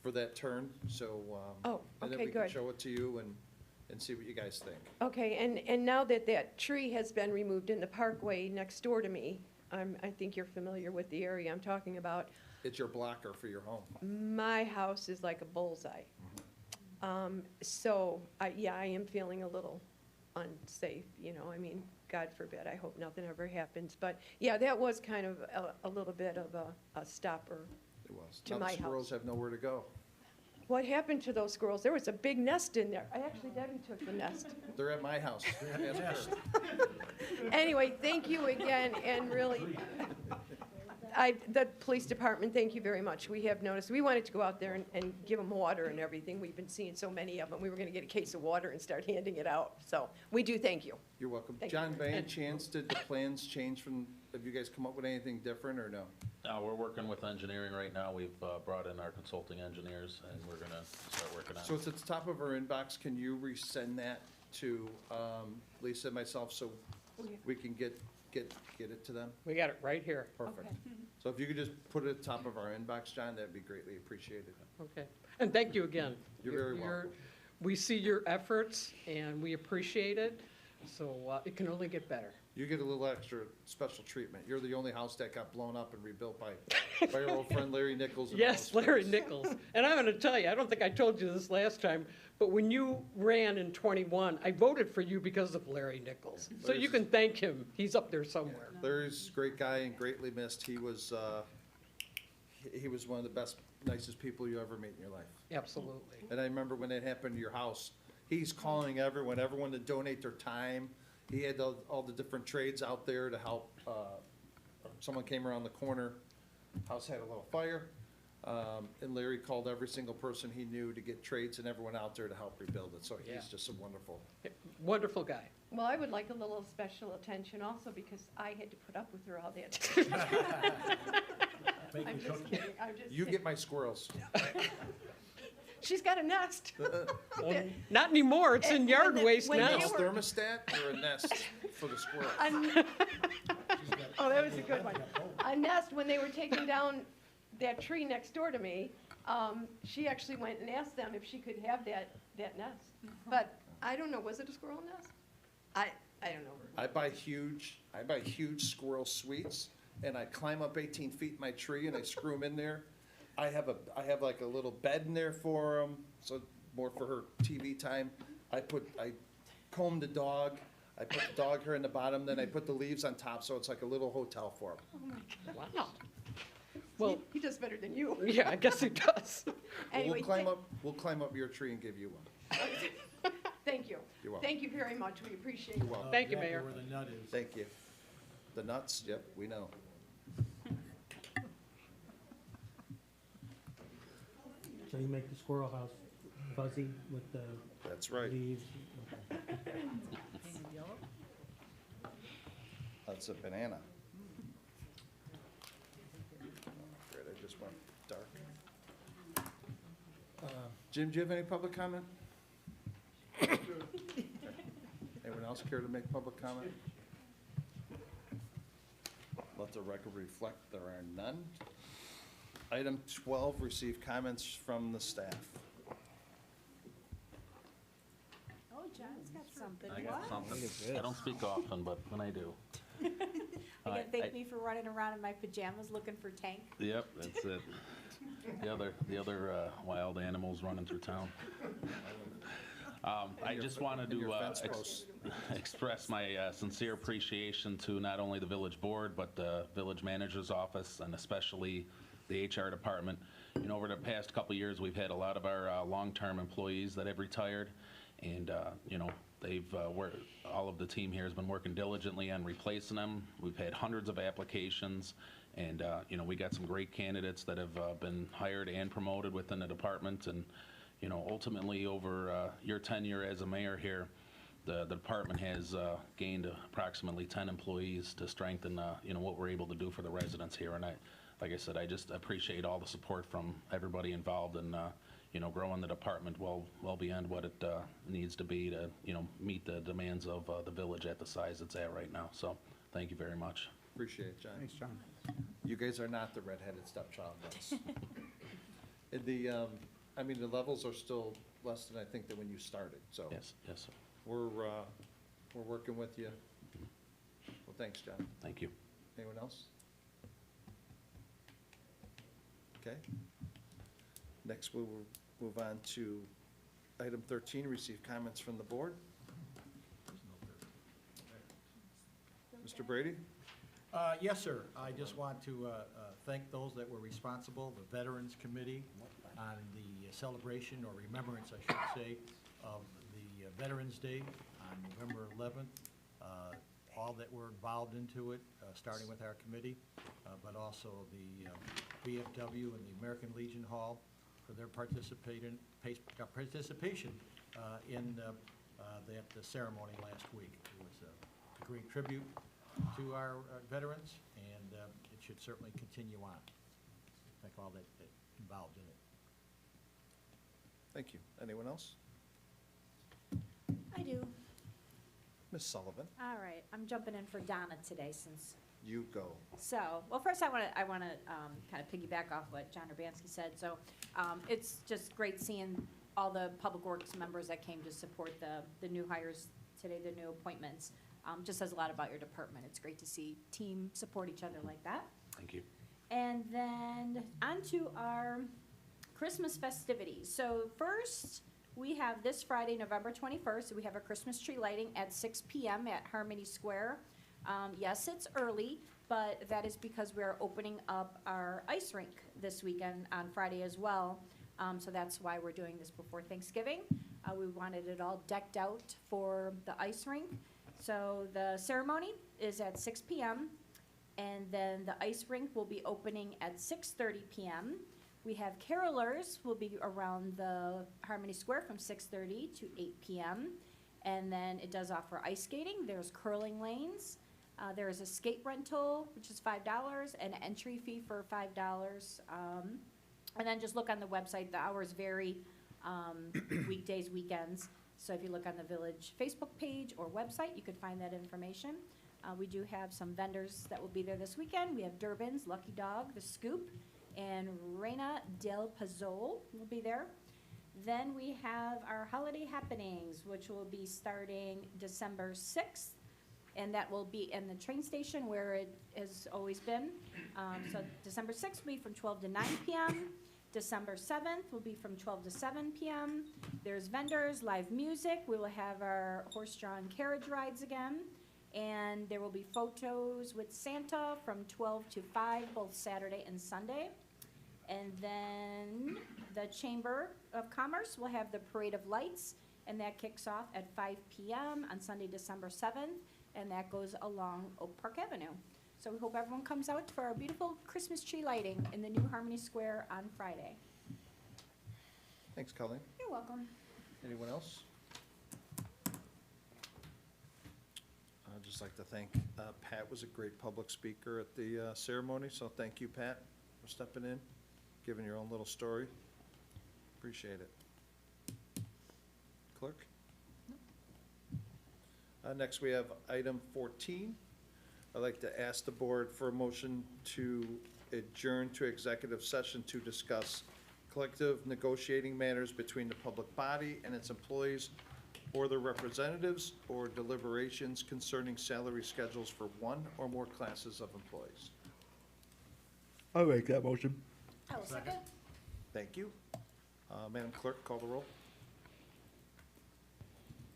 S1: for that turn, so.
S9: Oh,
S1: And then
S9: okay,
S1: we can
S9: good.
S1: show it to you, and and see what you guys think.
S9: Okay, and now that that tree has been removed in the parkway next door to me, I think you're familiar with the area I'm talking about.
S1: It's your blocker for your home.
S9: My house is like a bullseye. So, yeah, I am feeling a little unsafe, you know, I mean, God forbid, I hope nothing ever happens. But, yeah, that was kind of a little bit of a stopper
S1: It was.
S9: to
S1: Now
S9: my
S1: the squirrels
S9: house.
S1: have nowhere to go.
S9: What happened to those squirrels? There was a big nest in there. Actually, Debbie took the nest.
S1: They're at my house. Ask her.
S9: Anyway, thank you again, and really, the police department, thank you very much. We have noticed, we wanted to go out there and give them water and everything. We've been seeing so many of them. We were gonna get a case of water and start handing it out. So, we do thank you.
S1: You're welcome.
S9: Thank
S1: John,
S9: you.
S1: by any chance, did the plans change from, have you guys come up with anything different or no?
S17: We're working with engineering right now. We've brought in our consulting engineers, and we're gonna start working on it.
S1: So it's at the top of our inbox. Can you resend that to Lisa and myself so we can get it to them?
S19: We got it right here.
S1: Perfect. So if you could just put it at the top of our inbox, John, that'd be greatly appreciated.
S19: Okay. And thank you again.
S1: You're very welcome.
S19: We see your efforts, and we appreciate it, so it can only get better.
S1: You get a little extra special treatment. You're the only house that got blown up and rebuilt by our old friend Larry Nichols. and all
S19: Yes,
S1: his
S19: Larry
S1: friends.
S19: Nichols. And I'm going to tell you, I don't think I told you this last time, but when you ran in '21, I voted for you because of Larry Nichols. So you can thank him. He's up there somewhere.
S1: Larry's a great guy and greatly missed. He was one of the best, nicest people you ever meet in your life.
S19: Absolutely.
S1: And I remember when it happened to your house, he's calling everyone to donate their time. He had all the different trades out there to help. Someone came around the corner, house had a little fire, and Larry called every single person he knew to get trades and everyone out there to help rebuild it. So
S19: Yeah.
S1: he's just a wonderful.
S19: Wonderful guy.
S9: Well, I would like a little special attention also because I had to put up with her all that time. I'm just kidding, I'm just
S1: You
S9: kidding.
S1: get my squirrels.
S9: She's got a nest.
S19: Not anymore. It's in yard waste
S9: when
S19: now.
S9: they
S1: A
S9: were-
S1: thermostat or a nest for the squirrels?
S9: Oh, that was a good one. A nest, when they were taking down that tree next door to me, she actually went and asked them if she could have that nest. But I don't know, was it a squirrel nest? I don't know.
S1: I buy huge squirrel suites, and I climb up 18 feet in my tree, and I screw them in there. I have like a little bed in there for them, so more for her TV time. I comb the dog, I put the dog hair in the bottom, then I put the leaves on top, so it's like a little hotel for them.
S9: Oh, my God.
S19: Wow. Well,
S9: He does better than you.
S19: yeah, I guess he does.
S9: Anyway,
S1: We'll climb up your tree and give you one.
S9: thank you.
S1: You're welcome.
S9: Thank you very much, we appreciate it.
S1: You're welcome.
S19: Thank you, Mayor.
S2: Where the nut is.
S1: Thank you. The nuts, yep, we know.
S20: So you make the squirrel house fuzzy with the
S1: That's right.
S20: leaves?
S3: Painted yellow?
S1: That's a banana. Great, I just went dark. Jim, do you have any public comment? Anyone else care to make public comment? Let the record reflect there are none. Item 12, receive comments from the staff.
S4: Oh, John's got something.
S17: I got
S4: What?
S17: something. I don't speak often, but when I do.
S4: You gonna
S17: I-
S4: thank me for running around in my pajamas looking for Tank?
S17: Yep, that's it. The other wild animals running through town. I just wanted
S1: And your
S17: to
S1: fence posts.
S17: express my sincere appreciation to not only the village board, but the village manager's office, and especially the HR department. You know, over the past couple of years, we've had a lot of our long-term employees that have retired, and, you know, they've all of the team here has been working diligently on replacing them. We've had hundreds of applications, and, you know, we got some great candidates that have been hired and promoted within the department, and, you know, ultimately, over your tenure as a mayor here, the department has gained approximately 10 employees to strengthen, you know, what we're able to do for the residents here. And like I said, I just appreciate all the support from everybody involved in, you know, growing the department well beyond what it needs to be to, you know, meet the demands of the village at the size it's at right now. So, thank you very much.
S1: Appreciate it, John.
S5: Thanks, John.
S1: You guys are not the redheaded stepchild ones. And I mean, the levels are still less than I think than when you started, so.
S17: Yes, yes, sir.
S1: We're working with you. Well, thanks, John.
S17: Thank you.
S1: Anyone else? Okay. Next, we will move on to item 13, receive comments from the board. Mr. Brady?
S2: Yes, sir. I just want to thank those that were responsible, the Veterans Committee, on the celebration, or remembrance, I should say, of the Veterans Day on November 11th. All that were involved into it, starting with our committee, but also the VFW and the American Legion Hall for their participation in that ceremony last week. It was a great tribute to our veterans, and it should certainly continue on. Thank all that involved in it.
S1: Thank you. Anyone else?
S4: I do.
S1: Ms. Sullivan,
S4: All right, I'm jumping in for Donna today since,
S1: you go.
S4: so, well, first I want to kind of piggyback off what John Urbanski said. So it's just great seeing all the Public Works members that came to support the new hires today, the new appointments. Just says a lot about your department. It's great to see team support each other like that.
S17: Thank you.
S4: And then on to our Christmas festivities. So first, we have this Friday, November 21st, we have a Christmas tree lighting at 6 p.m. at Harmony Square. Yes, it's early, but that is because we're opening up our ice rink this weekend on Friday as well. So that's why we're doing this before Thanksgiving. We wanted it all decked out for the ice rink. So the ceremony is at 6 p.m. and then the ice rink will be opening at 6:30 p.m. We have carolers will be around the Harmony Square from 6:30 to 8 p.m. And then it does offer ice skating. There's curling lanes. There is a skate rental, which is $5, and an entry fee for $5. And then just look on the website. The hours vary weekdays, weekends. So if you look on the Village Facebook page or website, you could find that information. We do have some vendors that will be there this weekend. We have Durbin's, Lucky Dog, The Scoop, and Reina del Pazol will be there. Then we have our holiday happenings, which will be starting December 6th, and that will be in the train station where it has always been. So December 6th will be from 12 to 9 p.m. December 7th will be from 12 to 7 p.m. There's vendors, live music. We will have our horse-drawn carriage rides again. And there will be photos with Santa from 12 to 5, both Saturday and Sunday. And then the Chamber of Commerce will have the Parade of Lights, and that kicks off at 5 p.m. on Sunday, December 7th, and that goes along Oak Park Avenue. So we hope everyone comes out for our beautiful Christmas tree lighting in the new Harmony Square on Friday.
S1: Thanks, Colleen.
S4: You're welcome.
S1: Anyone else? I'd just like to thank, Pat was a great public speaker at the ceremony, so thank you, Pat, for stepping in, giving your own little story. Appreciate it. Clerk? Next, we have item 14. I'd like to ask the board for a motion to adjourn to executive session to discuss collective negotiating matters between the public body and its employees or their representatives, or deliberations concerning salary schedules for one or more classes of employees.
S5: I'll make that motion.
S4: I will second.
S1: Thank you. Madam Clerk, call the roll.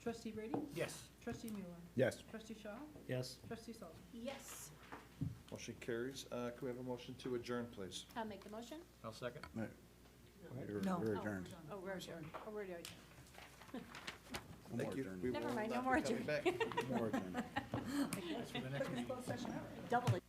S3: Trustee Brady?
S2: Yes.
S3: Trustee Mueller?
S5: Yes.
S3: Trustee Shaw?
S20: Yes.
S3: Trustee Sullivan?
S4: Yes.
S1: Motion carries. Can we have a motion to adjourn, please?
S4: I'll make the motion.
S2: I'll second.
S12: No.
S5: We're adjourned.
S4: Oh, we're adjourned. Oh, we're adjourned.
S1: Thank you. We
S4: Never
S1: will
S4: mind,
S1: not
S4: no
S1: be
S4: more
S1: coming
S4: adjourn.
S1: back.
S5: More adjourned.
S2: That's for the next meeting.
S4: Double it.